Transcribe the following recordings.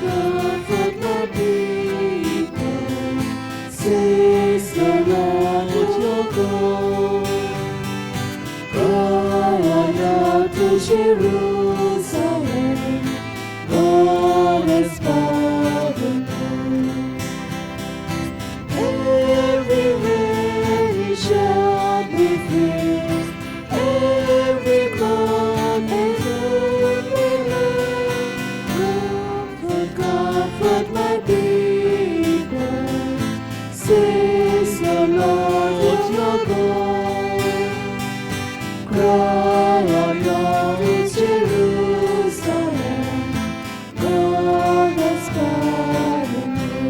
comfort my people, says the Lord with your God. Cry out to Jerusalem, God has pardoned you. Everywhere he shall be free, every man and every land. Comfort my people, says the Lord with your God. Cry out loud in Jerusalem, God has pardoned you.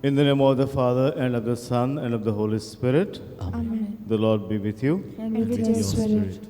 In the name of the Father, and of the Son, and of the Holy Spirit, Amen. the Lord be with you. And with your spirit.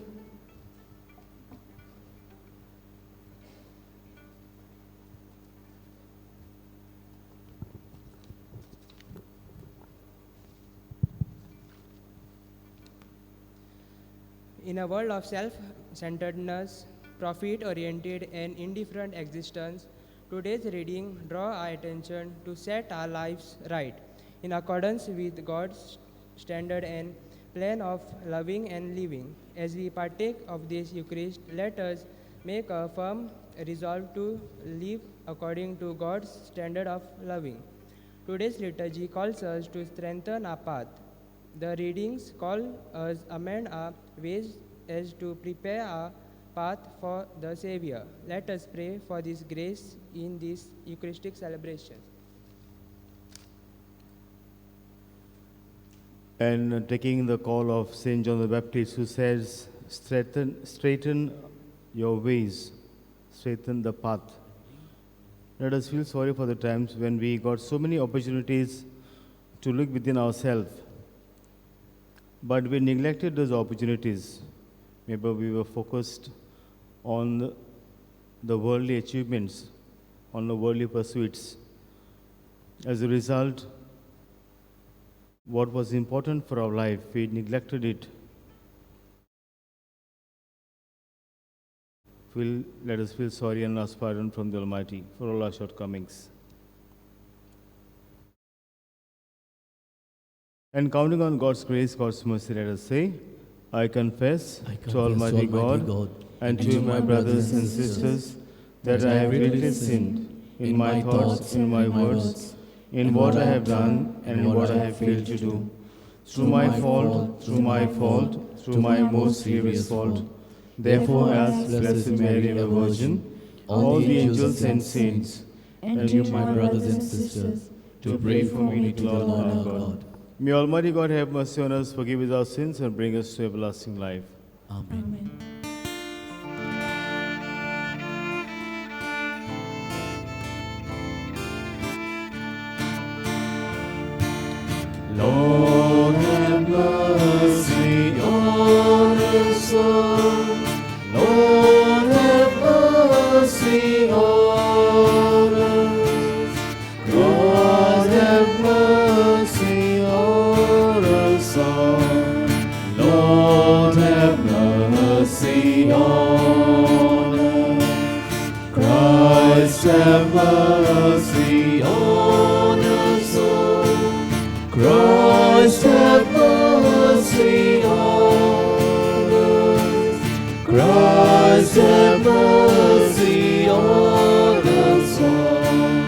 In a world of self-centeredness, profit-oriented and indifferent existence, today's reading draws our attention to set our lives right in accordance with God's standard and plan of loving and living. As we partake of this Eucharist, let us make a firm resolve to live according to God's standard of loving. Today's liturgy calls us to strengthen our path. The readings call us amend our ways as to prepare our path for the Savior. Let us pray for this grace in this Eucharistic celebration. And taking the call of Saint John the Baptist, who says, straighten your ways, straighten the path. Let us feel sorry for the times when we got so many opportunities to look within ourselves, but we neglected those opportunities. Maybe we were focused on the worldly achievements, on the worldly pursuits. As a result, what was important for our life, we neglected it. Let us feel sorry and ask pardon from the Almighty for all our shortcomings. And counting on God's grace, God's mercy, let us say, I confess to Almighty God and to my brothers and sisters that I have greatly sinned in my thoughts, in my words, in what I have done and in what I have failed to do. Through my fault, through my most grievous fault. Therefore, ask Blessed Mary, the Virgin, all the angels and saints, and you, my brothers and sisters, to pray for me to the Lord our God. May Almighty God have mercy on us, forgive us our sins, and bring us to everlasting life. Amen. Lord, have mercy on us all. Lord, have mercy on us. God, have mercy on us all. Lord, have mercy on us. Christ, have mercy on us all. Christ, have mercy on us. Christ, have mercy on us all.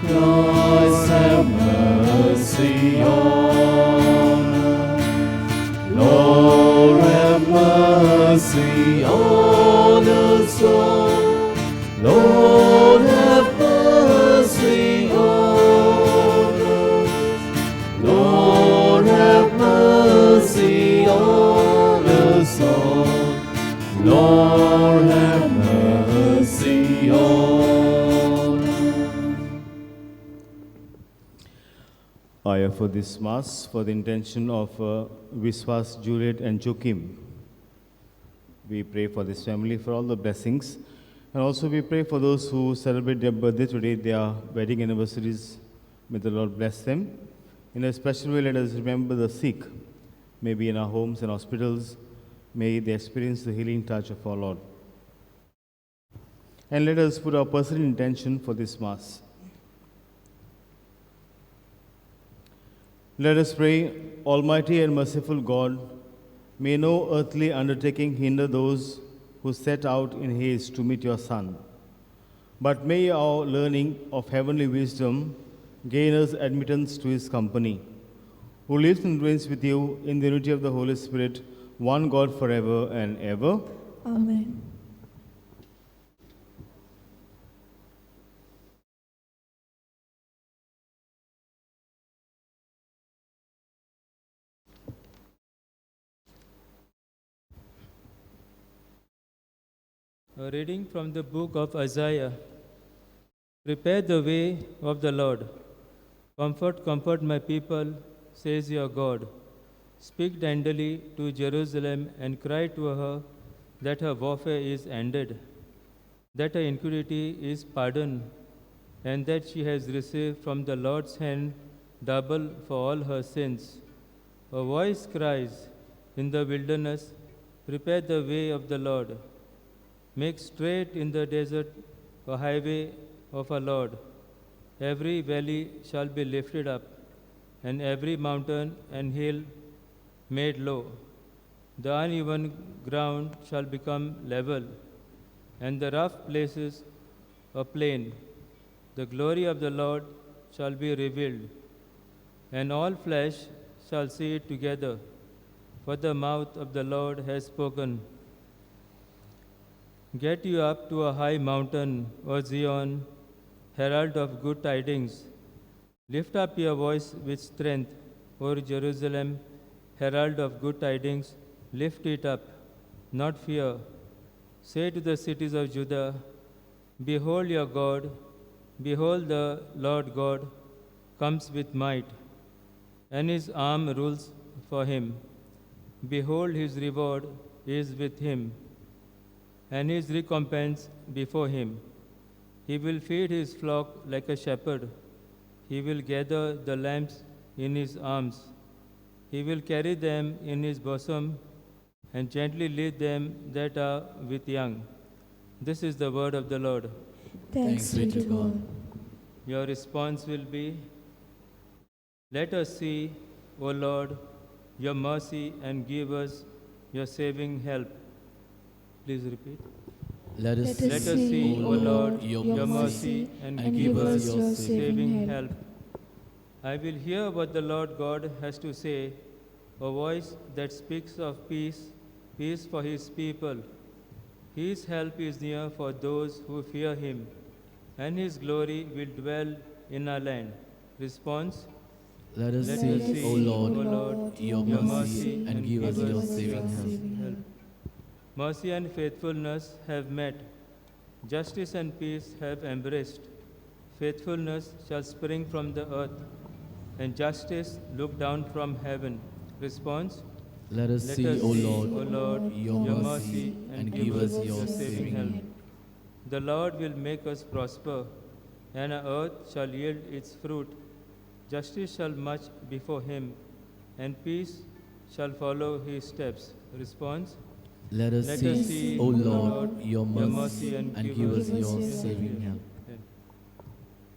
Christ, have mercy on us. Lord, have mercy on us all. Lord, have mercy on us. Lord, have mercy on us all. Lord, have mercy on us. I offer this Mass for the intention of Viswas, Juliet, and Joachim. We pray for this family for all the blessings. And also we pray for those who celebrate their birthday today, their wedding anniversaries. May the Lord bless them. In a special way, let us remember the sick, maybe in our homes and hospitals, May they experience the healing touch of our Lord. And let us put our personal intention for this Mass. Let us pray, Almighty and merciful God, may no earthly undertaking hinder those who set out in haste to meet your Son. But may our learning of heavenly wisdom gain us admittance to his company, who lives and reigns with you in the unity of the Holy Spirit, one God forever and ever. Amen. A reading from the book of Isaiah. Prepare the way of the Lord. Comfort, comfort my people, says your God. Speak tenderly to Jerusalem and cry to her that her warfare is ended, that her iniquity is pardoned, and that she has received from the Lord's hand double for all her sins. A voice cries in the wilderness, prepare the way of the Lord. Make straight in the desert a highway of our Lord. Every valley shall be lifted up, and every mountain and hill made low. The uneven ground shall become level, and the rough places a plain. The glory of the Lord shall be revealed, and all flesh shall see it together, for the mouth of the Lord has spoken. Get you up to a high mountain, O Zion, herald of good tidings. Lift up your voice with strength, O Jerusalem, herald of good tidings. Lift it up, not fear. Say to the cities of Judah, behold your God, behold the Lord God comes with might, and his arm rules for him. Behold, his reward is with him, and his recompense before him. He will feed his flock like a shepherd. He will gather the lambs in his arms. He will carry them in his bosom and gently lead them that are with young. This is the word of the Lord. Thanks be to God. Your response will be, let us see, O Lord, your mercy and give us your saving help. Please repeat. Let us see, O O Lord, your mercy and give us your saving help. I will hear what the Lord God has to say, a voice that speaks of peace, peace for his people. His help is near for those who fear him, and his glory will dwell in our land. Response. Let us Let see, us see, O Lord, your mercy and give us your saving help. Mercy and faithfulness have met. Justice and peace have embraced. Faithfulness shall spring from the earth, and justice look down from heaven. Response. Let us Let see, us O see, Lord, O Lord, your mercy and give us your saving help. The Lord will make us prosper, and our earth shall yield its fruit. Justice shall march before him, and peace shall follow his steps. Response. Let us Let us see, see, O Lord, your mercy mercy and and give us us your your saving help.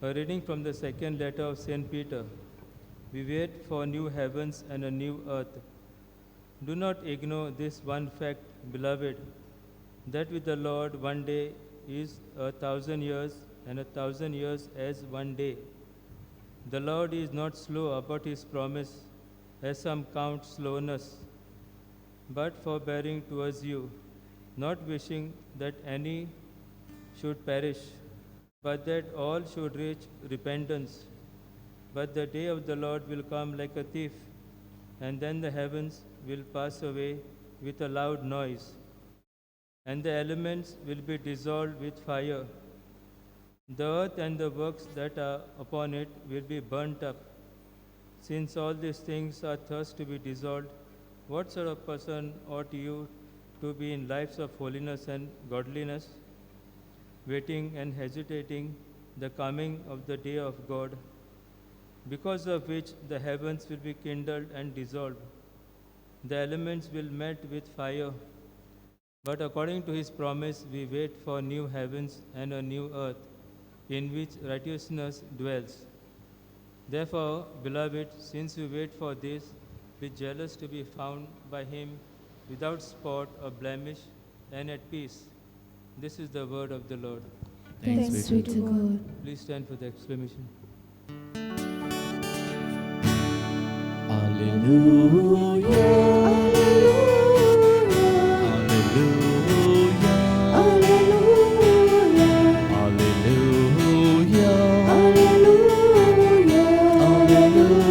A reading from the second letter of St. Peter. We wait for new heavens and a new earth. Do not ignore this one fact, beloved, that with the Lord 1 day is 1,000 years, and 1,000 years as 1 day. The Lord is not slow about his promise, as some count slowness, but forbearing towards you, not wishing that any should perish, but that all should reach repentance. But the day of the Lord will come like a thief, and then the heavens will pass away with a loud noise, and the elements will be dissolved with fire. The earth and the works that are upon it will be burnt up. Since all these things are thus to be dissolved, what sort of person ought you to be in lives of holiness and godliness, waiting and hesitating the coming of the day of God, because of which the heavens will be kindled and dissolved, The elements will melt with fire. But according to his promise, we wait for new heavens and a new earth, in which righteousness dwells. Therefore, beloved, since we wait for this, be jealous to be found by him without spot or blemish and at peace. This is the word of the Lord. Thanks be to God. Please stand for the exclamation. Hallelujah. Hallelujah. Hallelujah. Hallelujah. Hallelujah. Hallelujah.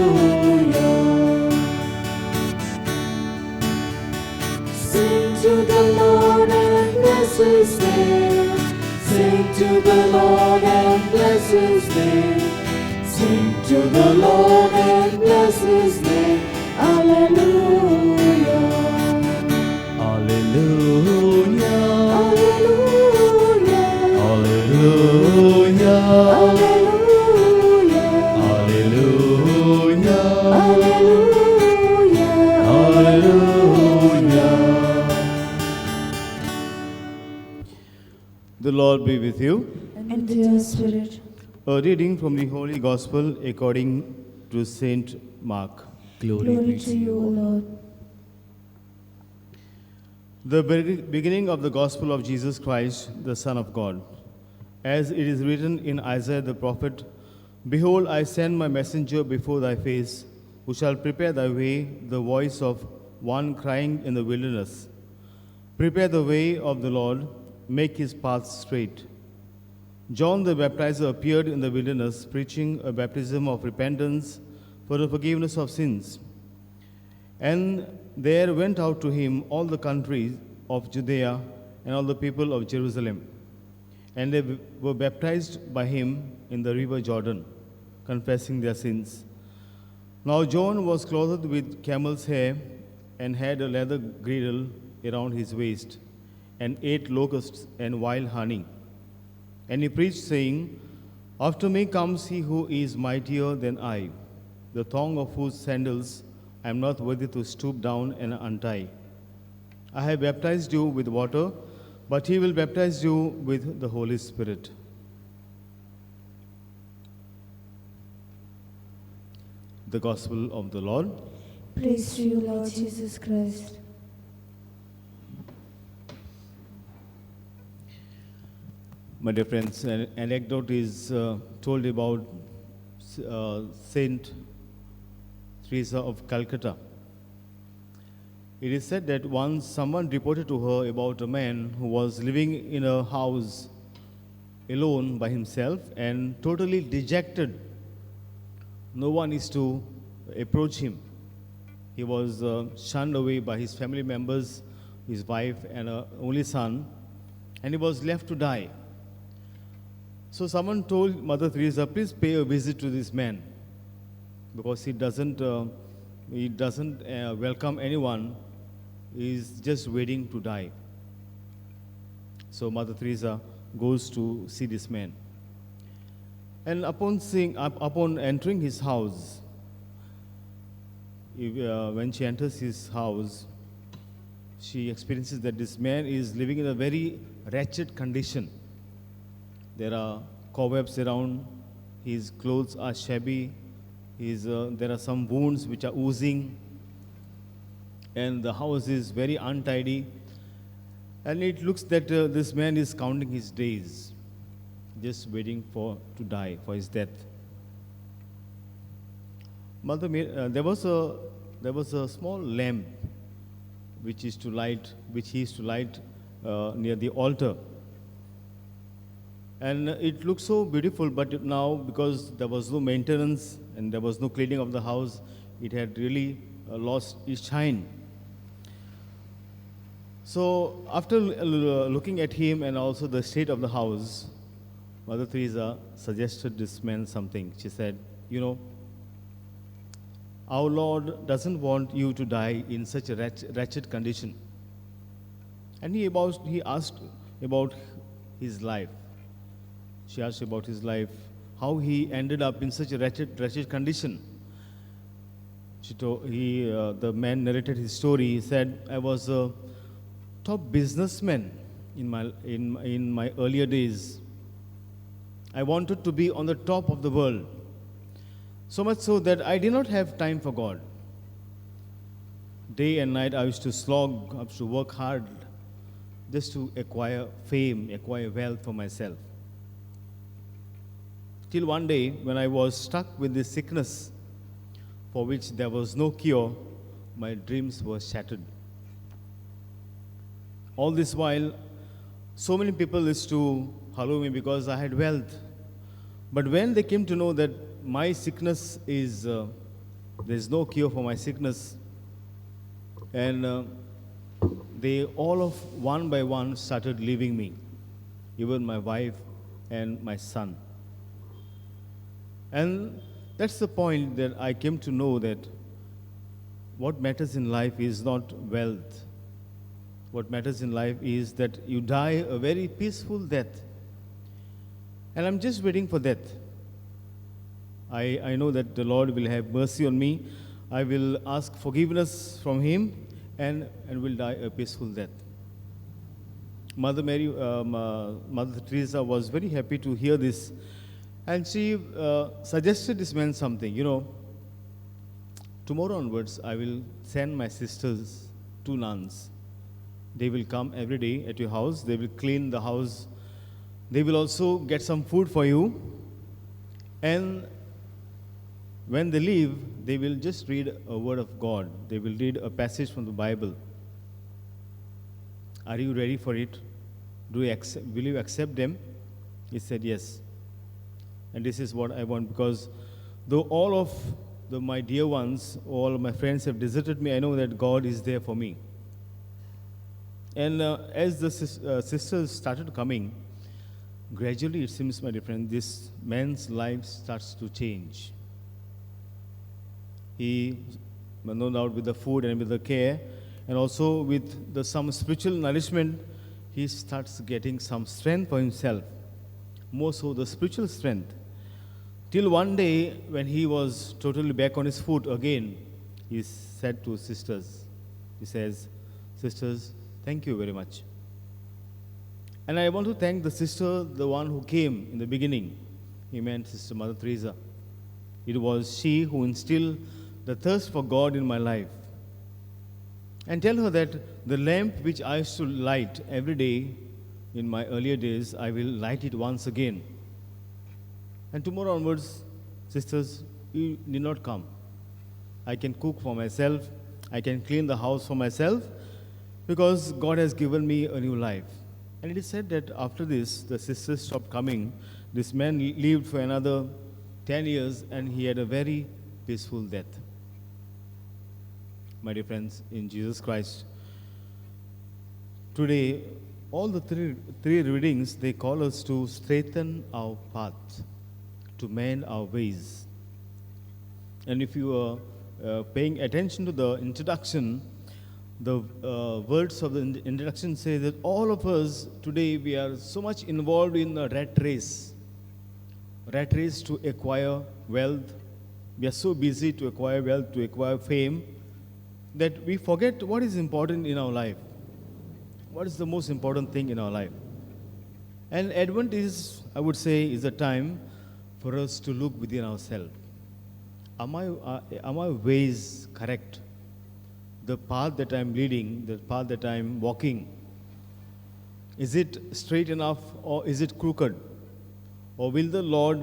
Sing to the Lord and bless his name. Sing to the Lord and bless his name. Sing to the Lord and bless his name. Hallelujah. Hallelujah. Hallelujah. Hallelujah. Hallelujah. Hallelujah. Hallelujah. The Lord be with you. And with your spirit. A reading from the Holy Gospel according to Saint Mark. Glory to you, O Lord. The beginning of the Gospel of Jesus Christ, the Son of God. As it is written in Isaiah the prophet, Behold, I send my messenger before thy face, who shall prepare thy way, the voice of one crying in the wilderness. Prepare the way of the Lord, make his paths straight. John the Baptizer appeared in the wilderness, preaching a baptism of repentance for the forgiveness of sins. And there went out to him all the countries of Judea and all the people of Jerusalem. And they were baptized by him in the river Jordan, confessing their sins. Now John was clothed with camel's hair and had a leather girdle around his waist, and ate locusts and wild honey. And he preached, saying, After me comes he who is mightier than I, the thong of whose sandals I am not worthy to stoop down and untie. I have baptized you with water, but he will baptize you with the Holy Spirit. The Gospel of the Lord. Praise to you, Lord Jesus Christ. My dear friends, an anecdote is told about Saint Teresa of Calcutta. It is said that once someone reported to her about a man who was living in a house alone by himself and totally dejected. No one is to approach him. He was shunned away by his family members, his wife and only son, and he was left to die. So someone told Mother Teresa, please pay a visit to this man, because he doesn't welcome anyone. He is just waiting to die. So Mother Teresa goes to see this man. And upon entering his house, when she enters his house, she experiences that this man is living in a very wretched condition. There are cobwebs around, his clothes are shabby, there are some wounds which are oozing, and the house is very untidy. And it looks that this man is counting his days, just waiting to die, for his death. There was a small lamp which he used to light near the altar. And it looked so beautiful, but now, because there was no maintenance and there was no cleaning of the house, it had really lost its shine. So after looking at him and also the state of the house, Mother Teresa suggested this man something. She said, our Lord doesn't want you to die in such a wretched condition. And he asked about his life. She asked about his life, how he ended up in such a wretched condition. The man narrated his story. He said, I was a top businessman in my earlier days. I wanted to be on the top of the world. So much so that I did not have time for God. Day and night I used to slog, I used to work hard just to acquire fame, acquire wealth for myself. Till one day when I was stuck with this sickness for which there was no cure, my dreams were shattered. All this while, so many people used to hallow me because I had wealth. But when they came to know that my sickness is, there's no cure for my sickness, and they all of one by one started leaving me, even my wife and my son. And that's the point that I came to know that what matters in life is not wealth. What matters in life is that you die a very peaceful death. And I'm just waiting for death. I know that the Lord will have mercy on me. I will ask forgiveness from Him and will die a peaceful death. Mother Teresa was very happy to hear this. And she suggested this man something, tomorrow onwards I will send my sisters, 2 nuns. They will come every day at your house. They will clean the house. They will also get some food for you. And when they leave, they will just read a word of God. They will read a passage from the Bible. Are you ready for it? Will you accept them? He said, yes. And this is what I want, because though all of my dear ones, all of my friends have deserted me, I know that God is there for me. And as the sisters started coming, gradually it seems, my dear friend, this man's life starts to change. He, no doubt with the food and with the care, and also with some spiritual nourishment, he starts getting some strength for himself, more so the spiritual strength. Till one day, when he was totally back on his foot again, he said to sisters, he says, sisters, thank you very much. And I want to thank the sister, the one who came in the beginning. He meant Sister Mother Teresa. It was she who instilled the thirst for God in my life. And tell her that the lamp which I used to light every day in my earlier days, I will light it once again. And tomorrow onwards, sisters, you need not come. I can cook for myself. I can clean the house for myself, because God has given me a new life. And it is said that after this, the sisters stopped coming. This man lived for another 10 years, and he had a very peaceful death. My dear friends, in Jesus Christ, today, all the three readings, they call us to straighten our path, to mend our ways. And if you are paying attention to the introduction, the words of the introduction say that all of us today, we are so much involved in a rat race to acquire wealth. We are so busy to acquire wealth, to acquire fame, that we forget what is important in our life. What is the most important thing in our life? And Advent is, I would say, is a time for us to look within ourselves. Are my ways correct? The path that I'm leading, the path that I'm walking, is it straight enough or is it crooked? Or will the Lord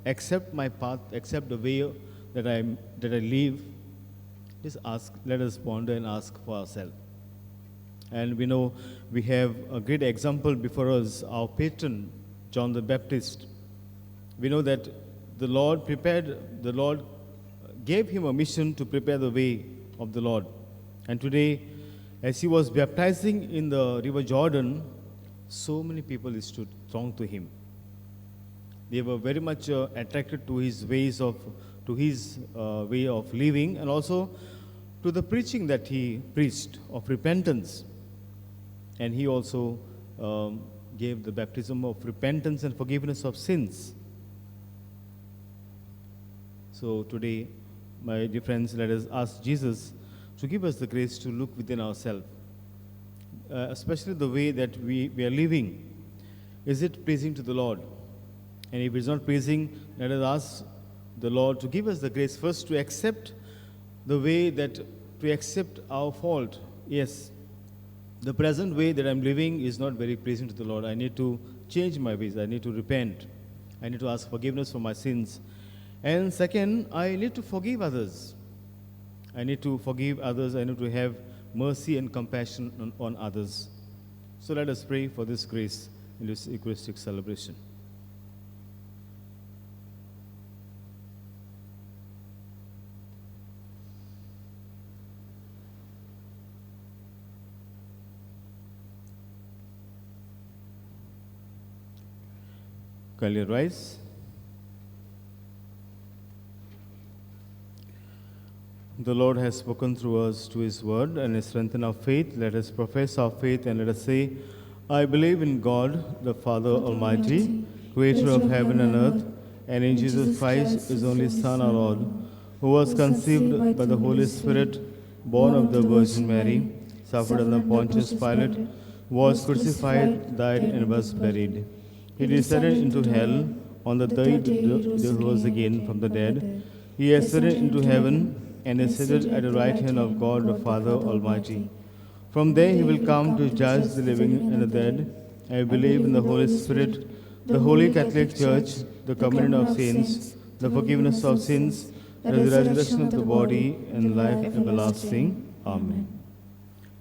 accept my path, accept the way that I live? Just let us ponder and ask for ourselves. And we know we have a great example before us, our patron, John the Baptist. We know that the Lord gave him a mission to prepare the way of the Lord. And today, as he was baptizing in the river Jordan, so many people used to throng to him. They were very much attracted to his way of living, and also to the preaching that he preached of repentance. And he also gave the baptism of repentance and forgiveness of sins. So today, My dear friends, let us ask Jesus to give us the grace to look within ourselves, especially the way that we are living. Is it pleasing to the Lord? And if it's not pleasing, let us ask the Lord to give us the grace first to accept the way that, to accept our fault. Yes, the present way that I'm living is not very pleasing to the Lord. I need to change my ways. I need to repent. I need to ask forgiveness for my sins. And second, I need to forgive others. I need to forgive others. I need to have mercy and compassion on others. So let us pray for this grace in this Eucharistic celebration. Kindly rise. The Lord has spoken through us to His word and has strengthened our faith. Let us profess our faith and let us say, I believe in God, the Father Almighty, creator of heaven and earth, and in Jesus Christ, His only Son, our Lord, who was conceived by the Holy Spirit, born of the Virgin Mary, suffered under Pontius Pilate, was crucified, died, and was buried. He descended into hell. On the third day he rose again from the dead. He ascended into heaven and is seated at the right hand of God the Father Almighty. From there he will come to judge the living and the dead. I believe in the Holy Spirit, the Holy Catholic Church, the communion of saints, the forgiveness of sins, the resurrection of the body, and life everlasting. Amen.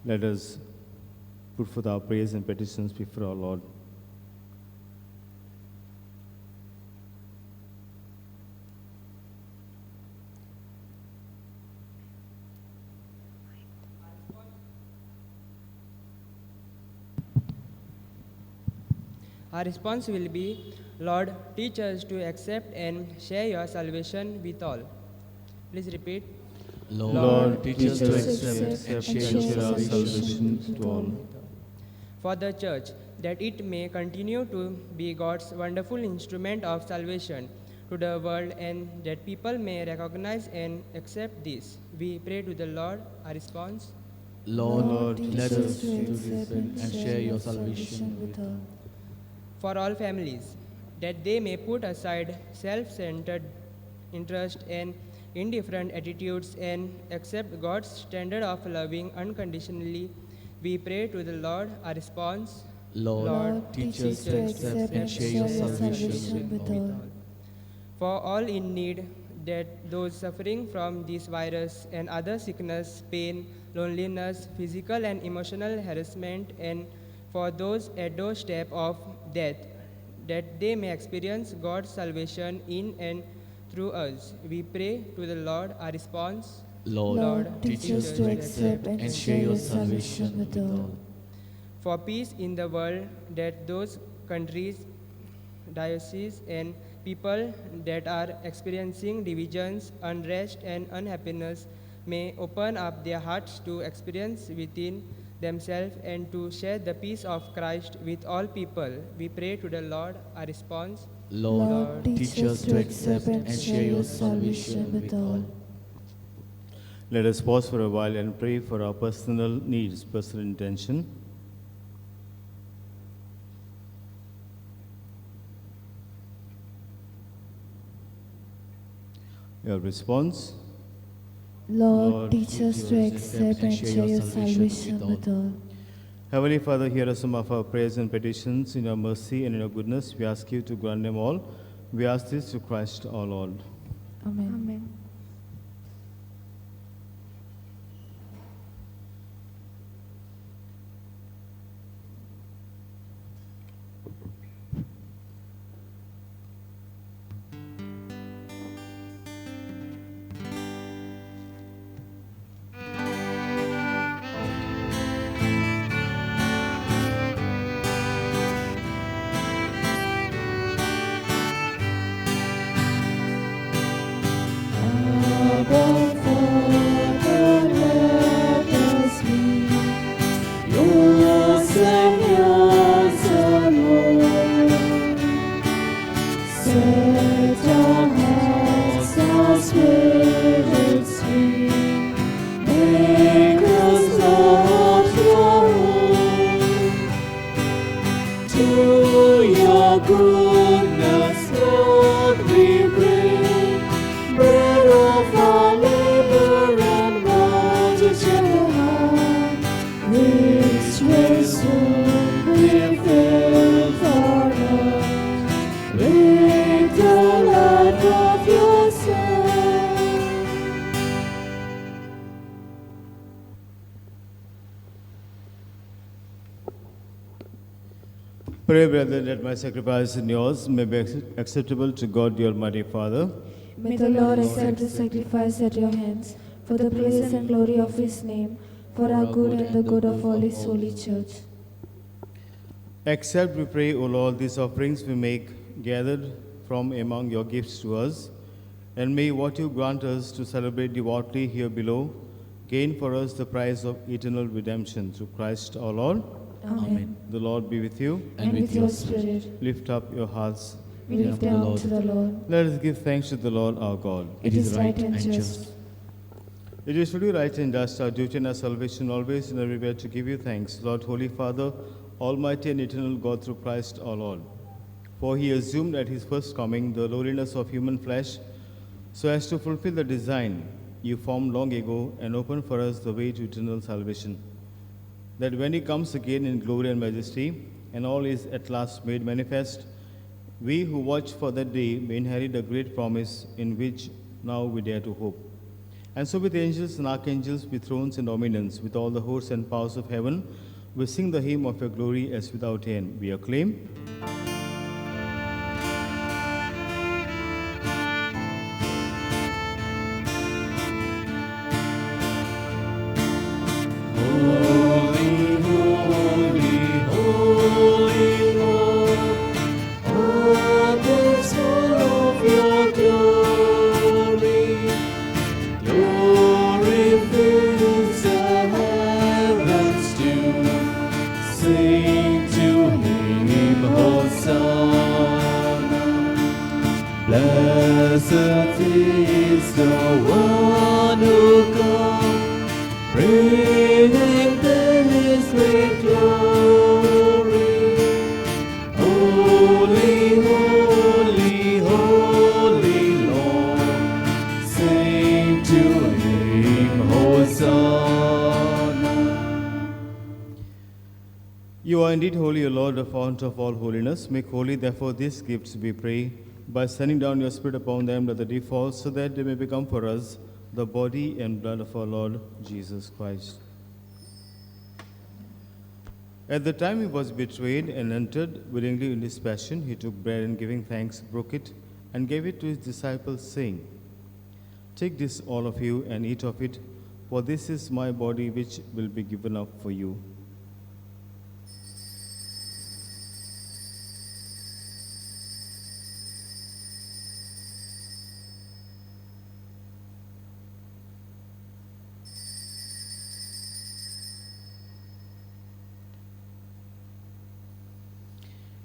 Let us put forth our prayers and petitions before our Lord. Our response will be, Lord, teach us to accept and share your salvation with all. Please repeat. Lord, teach us to accept and share your salvation to all. For the Church, that it may continue to be God's wonderful instrument of salvation to the world and that people may recognize and accept this. We pray to the Lord. Our response. Lord, let us to accept and share your salvation with all. For all families, that they may put aside self-centered interest and indifferent attitudes and accept God's standard of loving unconditionally, we pray to the Lord. Our response. Lord, teach us to accept and share your salvation with all. For all in need, that those suffering from this virus and other sickness, pain, loneliness, physical and emotional harassment, and for those at doorstep of death, that they may experience God's salvation in and through us. We pray to the Lord. Our response. Lord, teach us to accept and share your salvation with all. For peace in the world, that those countries, dioceses, and people that are experiencing divisions, unrest, and unhappiness may open up their hearts to experience within themselves and to share the peace of Christ with all people. We pray to the Lord. Our response. Lord, teach us to accept and share your salvation with all. Let us pause for a while and pray for our personal needs, personal intention. Your response. Lord, teach us to accept and share your salvation with all. Heavenly Father, hear us some of our prayers and petitions. In your mercy and in your goodness, we ask you to grant them all. We ask this through Christ our Lord. Amen. Amen. Set our hearts, our spirit. To your goodness, Lord, we pray. Bread of our labor and water to the heart, which may soon be filled for us with the life of your Son. Pray, brethren, that my sacrifice and yours may be acceptable to God, the Almighty Father. May the Lord accept the sacrifice at your hands for the praise and glory of his name, for our good and the good of all his holy church. Accept, we pray, O Lord, these offerings we make gathered from among your gifts to us, and may what you grant us to celebrate devoutly here below gain for us the prize of eternal redemption through Christ our Lord. Amen. The Lord be with you. And with your spirit, Lift up your hearts. we lift them up to the Lord. Let us give thanks to the Lord our God. It is right and just. It is truly right and just, our duty and our salvation, always and everywhere to give you thanks, Lord, Holy Father, Almighty and eternal God, through Christ our Lord. For he assumed at his first coming the lowliness of human flesh, so as to fulfill the design you formed long ago and open for us the way to eternal salvation. That when he comes again in glory and majesty, and all is at last made manifest, we who watch for that day may inherit the great promise in which now we dare to hope. And so with angels and archangels, with thrones and dominions, with all the hosts and powers of heaven, we sing the hymn of your glory as without end. We acclaim. Blessed is the one who comes, bringing this great glory. Holy, holy, holy Lord, sing to him, Hosanna. You are indeed holy, O Lord, the fount of all holiness. Make holy, therefore, these gifts, we pray, by sending down your Spirit upon them that the day falls, so that they may become for us the body and blood of our Lord Jesus Christ. At the time he was betrayed and entered willingly in his passion, he took bread and giving thanks, broke it, and gave it to his disciples, saying, "Take this, all of you, and eat of it, for this is my body which will be given up for you."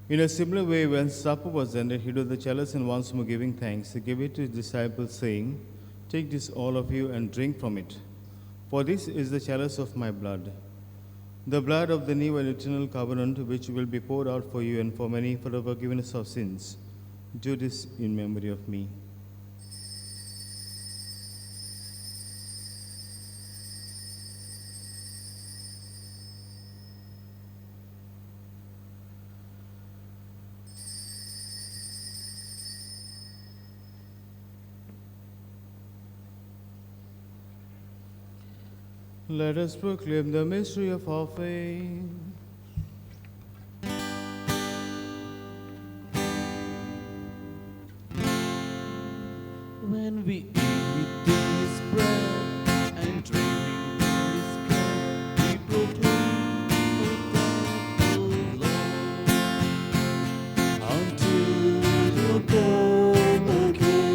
In a similar way, when supper was ended, he took the chalice and once more giving thanks, he gave it to his disciples, saying, "Take this, all of you, and drink from it. For this is the chalice of my blood, the blood of the new and eternal covenant, which will be poured out for you and for many for the forgiveness of sins. Do this in memory of me." Let us proclaim the mystery of our faith. When we eat this bread and drink this cup, we proclaim the death of the Lord until you come again.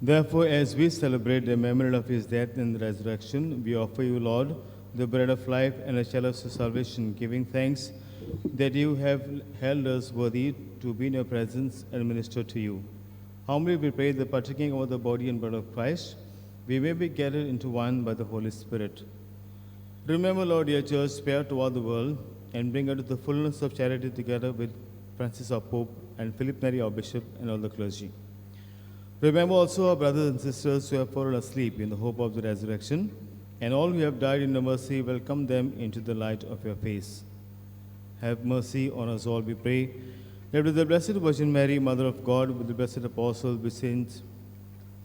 Therefore, as we celebrate the memory of his death and resurrection, we offer you, Lord, the bread of life and the chalice of salvation, giving thanks that you have held us worthy to be in your presence and minister to you. Humbly we pray that partaking of the body and blood of Christ, we may be gathered into one by the Holy Spirit. Remember, Lord, your church spread toward the world and bring her to the fullness of charity together with Francis our Pope and Philip Neri our Bishop and all the clergy. Remember also our brothers and sisters who have fallen asleep in the hope of the resurrection, and all who have died in your mercy, welcome them into the light of your face. Have mercy on us all, we pray, that with the Blessed Virgin Mary, Mother of God, with the blessed apostles, with Saint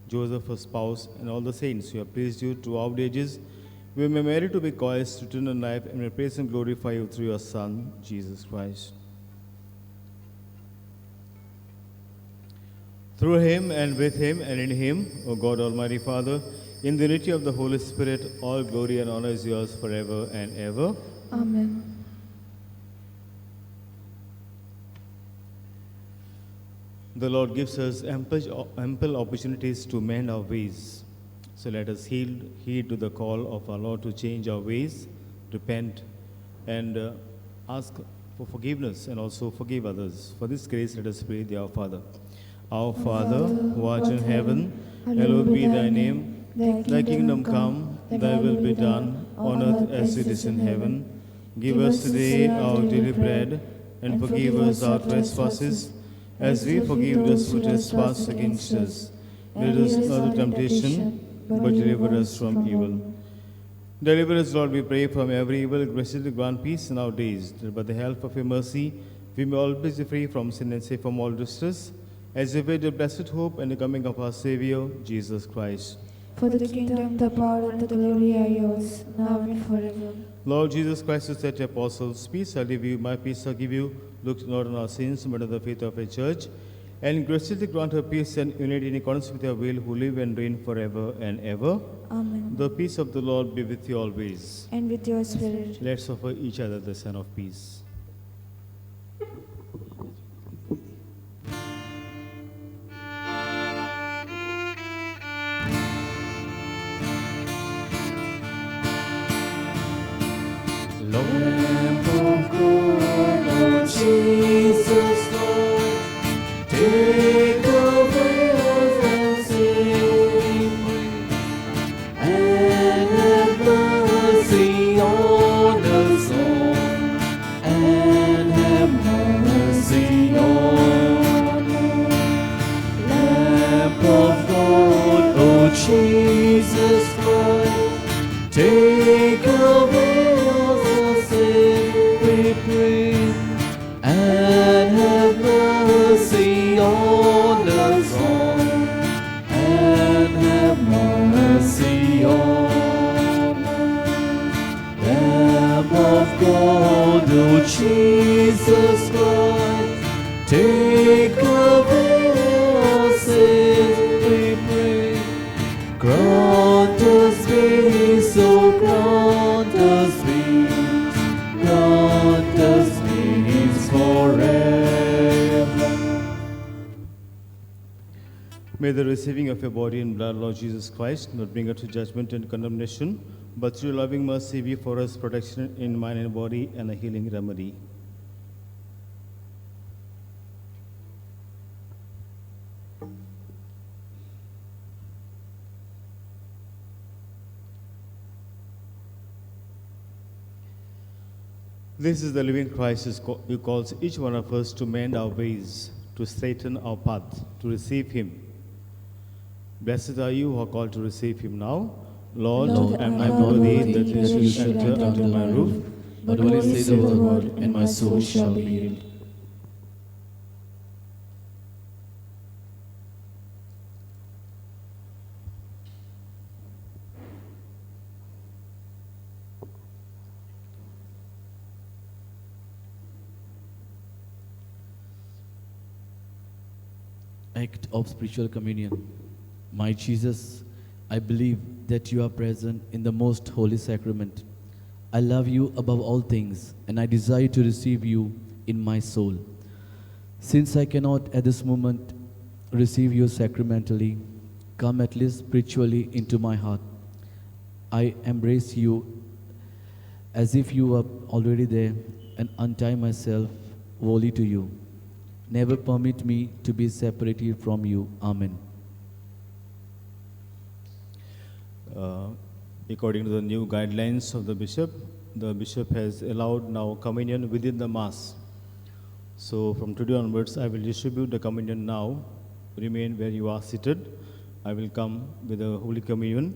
Joseph, her spouse, and all the saints who have praised you throughout ages, we may merit to be joyous to eternal life and may praise and glorify you through your Son, Jesus Christ. Through him and with him and in him, O God Almighty Father, in the unity of the Holy Spirit, all glory and honor is yours forever and ever. Amen. The Lord gives us ample opportunities to mend our ways. So let us heed to the call of our Lord to change our ways, repent, and ask for forgiveness and also forgive others. For this grace, let us pray the Our Father. Our Father, who art in heaven, hallowed be thy name. Thy kingdom come, thy will be done, on earth as it is in heaven. Give us today our daily bread, and forgive us our trespasses, as we forgive those who trespass against us. Lead us not into temptation, but deliver us from evil. Deliver us, Lord, we pray, from every evil. Graciously grant peace in our days, that by the help of your mercy we may always be free from sin and safe from all distress, as we wait the blessed hope and the coming of our Savior, Jesus Christ. For the kingdom, the power, and the glory are yours, now and forever. Lord Jesus Christ, who said to your apostles, peace I leave you, my peace I give you, look not on our sins, but on the faith of your church, and graciously grant her peace and unity in accordance with your will, who live and reign forever and ever. Amen. The peace of the Lord be with you always. And with your spirit. Let's offer each other the sign of peace. Lamb of God, Lord Jesus Lord, take away our sin, and have mercy on us all, and have mercy on us. Lamb of God, oh Jesus Christ, take away we pray, and have mercy on us all, and have mercy on us. Lamb of God, O Jesus Christ, take away our sins, we pray. Grant us peace, O grant us peace, grant us peace forever. May the receiving of your body and blood, Lord Jesus Christ, not bring us to judgment and condemnation, but through your loving mercy be for us protection in mind and body and a healing remedy. This is the living Christ who calls each one of us to mend our ways, to straighten our path, to receive him. Blessed are you who are called to receive him now. Lord, I am not worthy that you should enter under my roof, but only say the word, and my soul shall be healed. Act of spiritual communion. My Jesus, I believe that you are present in the most holy sacrament. I love you above all things, and I desire to receive you in my soul. Since I cannot at this moment receive you sacramentally, come at least spiritually into my heart. I embrace you as if you were already there, and untie myself wholly to you. Never permit me to be separated from you. Amen. According to the new guidelines of the bishop has allowed now communion within the Mass. So from today onwards, I will distribute the communion now. Remain where you are seated. I will come with the Holy Communion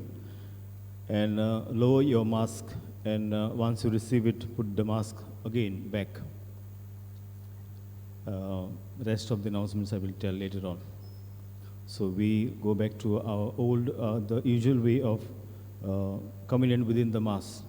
and lower your mask, and once you receive it, put the mask again back. Rest of the announcements I will tell later on. So we go back to our old, the usual way of communion within the Mass.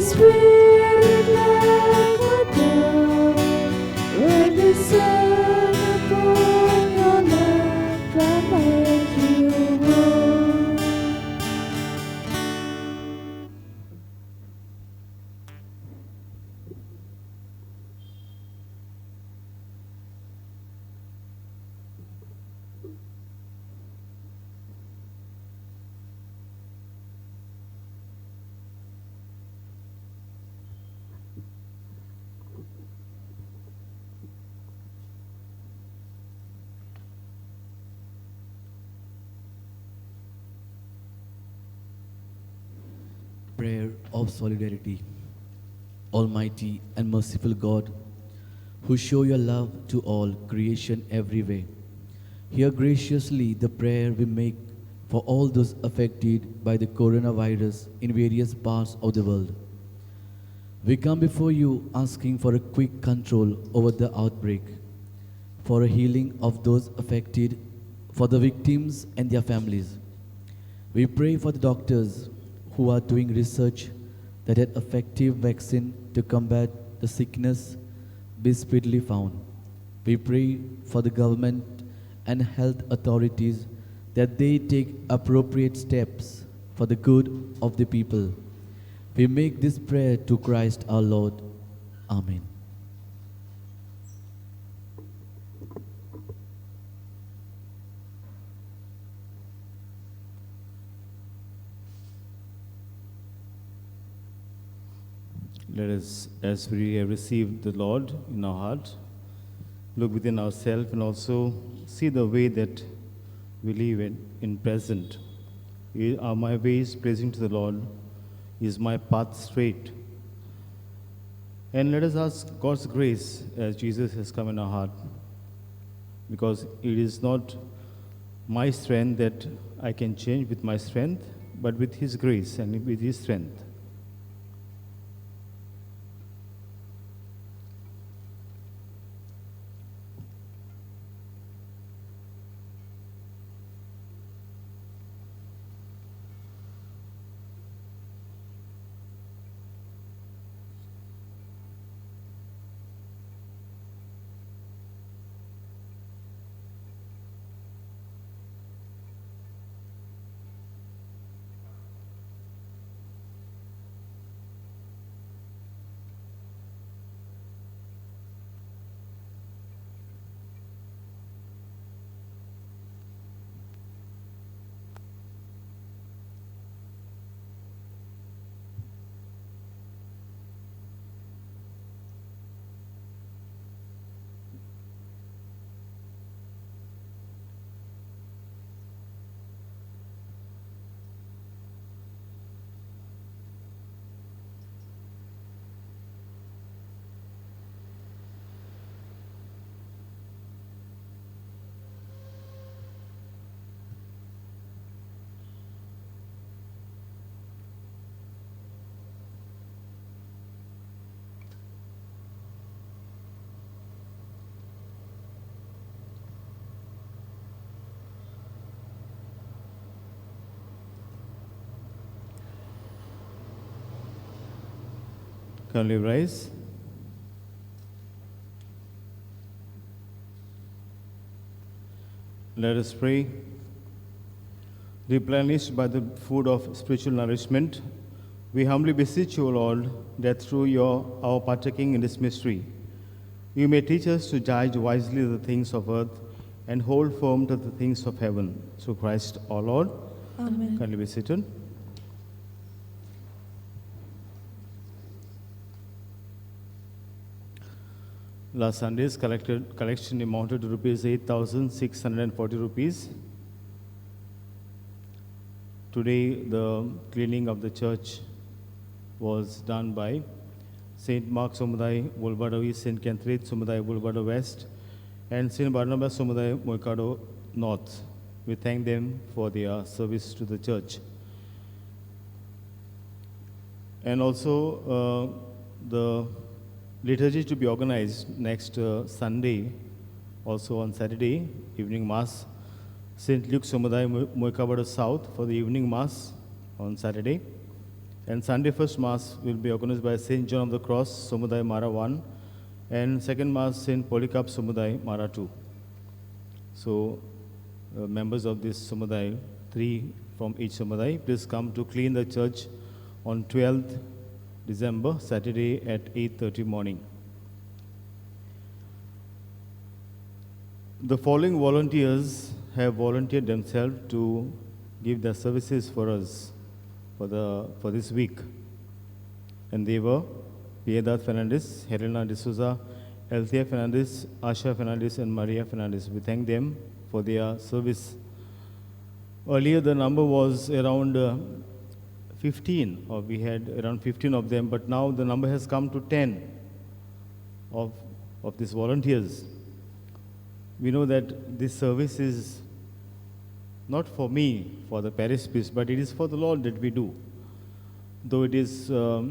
Spirit like a dove, when descend upon your land and make you home. Prayer of solidarity. Almighty and merciful God, who show your love to all creation everywhere, hear graciously the prayer we make for all those affected by the coronavirus in various parts of the world. We come before you asking for a quick control over the outbreak, for a healing of those affected, for the victims and their families. We pray for the doctors who are doing research that an effective vaccine to combat the sickness be speedily found. We pray for the government and health authorities that they take appropriate steps for the good of the people. We make this prayer to Christ our Lord. Amen. Let us, as we have received the Lord in our heart, look within ourselves and also see the way that we live in present. Are my ways pleasing to the Lord? Is my path straight? And let us ask God's grace as Jesus has come in our heart, because it is not my strength that I can change with my strength, but with His grace and with His strength. Can we rise? Let us pray. Replenished by the food of spiritual nourishment, we humbly beseech you, O Lord, that through our partaking in this mystery, you may teach us to judge wisely the things of earth and hold firm to the things of heaven. Through Christ our Lord. Amen. Kindly be seated. Last Sunday's collection amounted to rupees 8,640 rupees. Today, the cleaning of the church was done by St. Mark Samudaya, Wolbado East, St. Catherine Samudaya, Wolbado West, and St. Barnabas Samudaya, Moicado North. We thank them for their service to the church. And also, the liturgy to be organized next Sunday, also on Saturday, evening Mass, St. Luke Samudaya, Moicabado South for the evening Mass on Saturday. And Sunday first Mass will be organized by St. John of the Cross, Samudaya Mara 1, and second Mass, St. Polycarp Samudaya Mara 2. So, members of this Samudaya, 3 from each Samudaya, please come to clean the church on 12th December, Saturday at 8:30 morning. The following volunteers have volunteered themselves to give their services for us for this week. And they were Piedad Fernandez, Helena D'Souza, Althea Fernandez, Asha Fernandez, and Maria Fernandez. We thank them for their service. Earlier, the number was around 15, or we had around 15 of them, but now the number has come to 10 of these volunteers. We know that this service is not for me, for the parish priest, but it is for the Lord that we do. Though it is a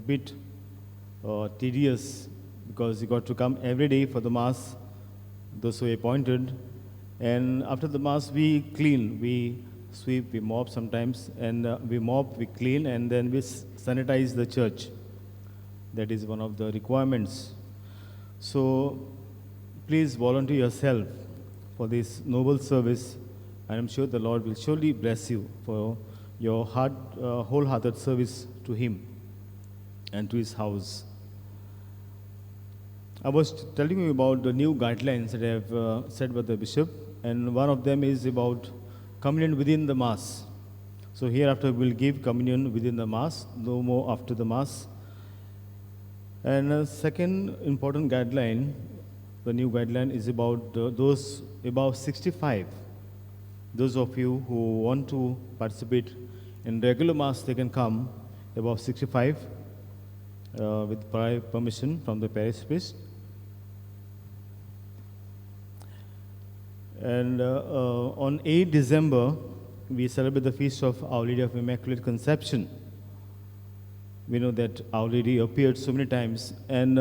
bit tedious, because you got to come every day for the Mass, those who are appointed, and after the Mass we clean, we sweep, we mop sometimes, and we mop, we clean, and then we sanitize the church. That is one of the requirements. So please volunteer yourself for this noble service. I am sure the Lord will surely bless you for your wholehearted service to Him and to His house. I was telling you about the new guidelines that I have set by the Bishop, and one of them is about communion within the Mass. So hereafter we will give communion within the Mass, no more after the Mass. And a second important guideline, the new guideline, is about those above 65. Those of you who want to participate in regular Mass, they can come above 65 with prior permission from the parish priest. And on 8 December, we celebrate the feast of Our Lady of Immaculate Conception. We know that Our Lady appeared so many times, and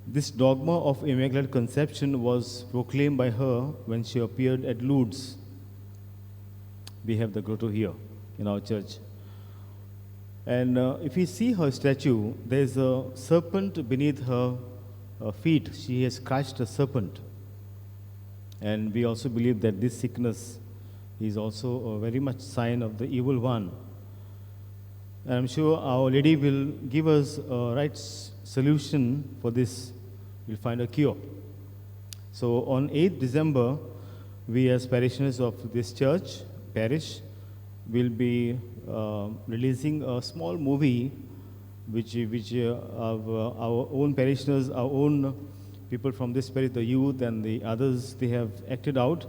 this dogma of Immaculate Conception was proclaimed by her when she appeared at Lourdes. We have the grotto here in our church. And if you see her statue, there is a serpent beneath her feet. She has crushed a serpent. And we also believe that this sickness is also a very much sign of the evil one. And I'm sure Our Lady will give us a right solution for this. We'll find a cure. So on 8th December, we as parishioners of this parish, will be releasing a small movie which our own parishioners, our own people from this parish, the youth and the others, they have acted out.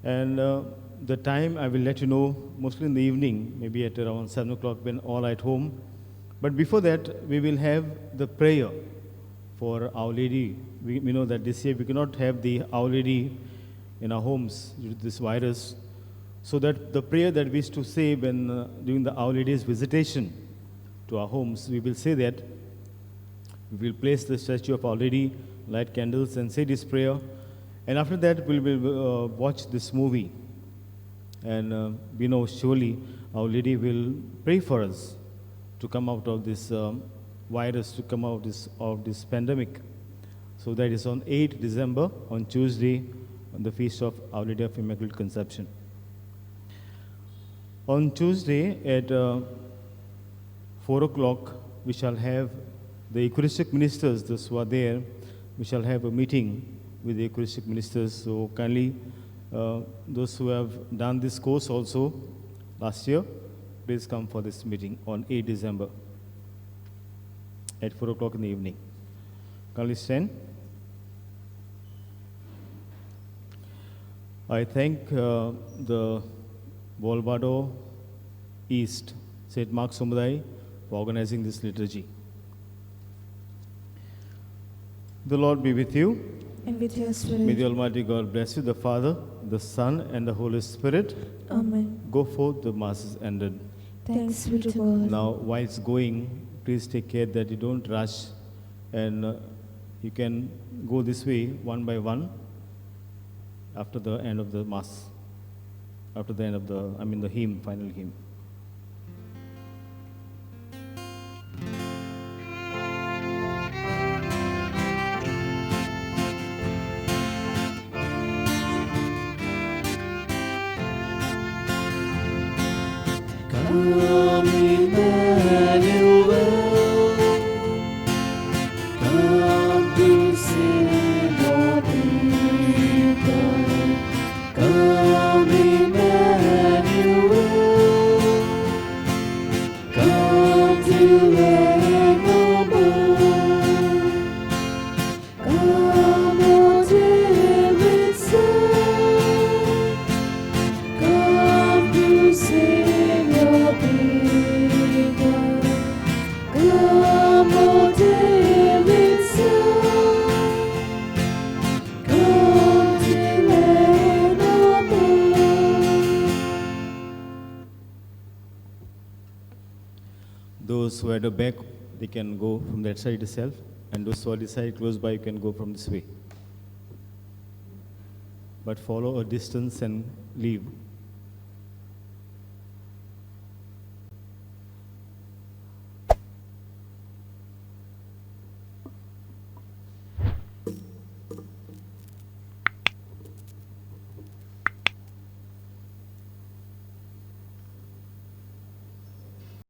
And the time I will let you know, mostly in the evening, maybe at around 7 o'clock when all are at home. But before that, we will have the prayer for Our Lady. We know that this year we cannot have the Our Lady in our homes due to this virus. So that the prayer that we used to say when during the Our Lady's visitation to our homes, we will say that. We will place the statue of Our Lady, light candles, and say this prayer. And after that, we will watch this movie. And we know surely Our Lady will pray for us to come out of this virus, to come out of this pandemic. So that is on 8th December, on Tuesday, on the feast of Our Lady of Immaculate Conception. On Tuesday at 4 o'clock, we shall have the Eucharistic ministers, those who are there, we shall have a meeting with the Eucharistic ministers. So kindly, those who have done this course also last year, please come for this meeting on 8 December at 4 o'clock in the evening. Kindly stand. I thank the Volvado East, St. Mark Samudai, for organizing this liturgy. The Lord be with you. And with your May spirit. the Almighty God bless you, the Father, the Son, and the Holy Spirit. Amen. Go forth, the Mass is ended. Thanks be to God. Now, whilst going, please take care that you don't rush, and you can go this way one by one after the end of the Mass, after the end of the hymn, final hymn. Come, Emmanuel, come to save your people. Come, Emmanuel, come to reign no more. Come, O David's Son, come to save your people. Come, O David's Son, come to reign no more. Those who are at the back, they can go from that side itself, and those who are this side close by, you can go from this way. But follow a distance and leave.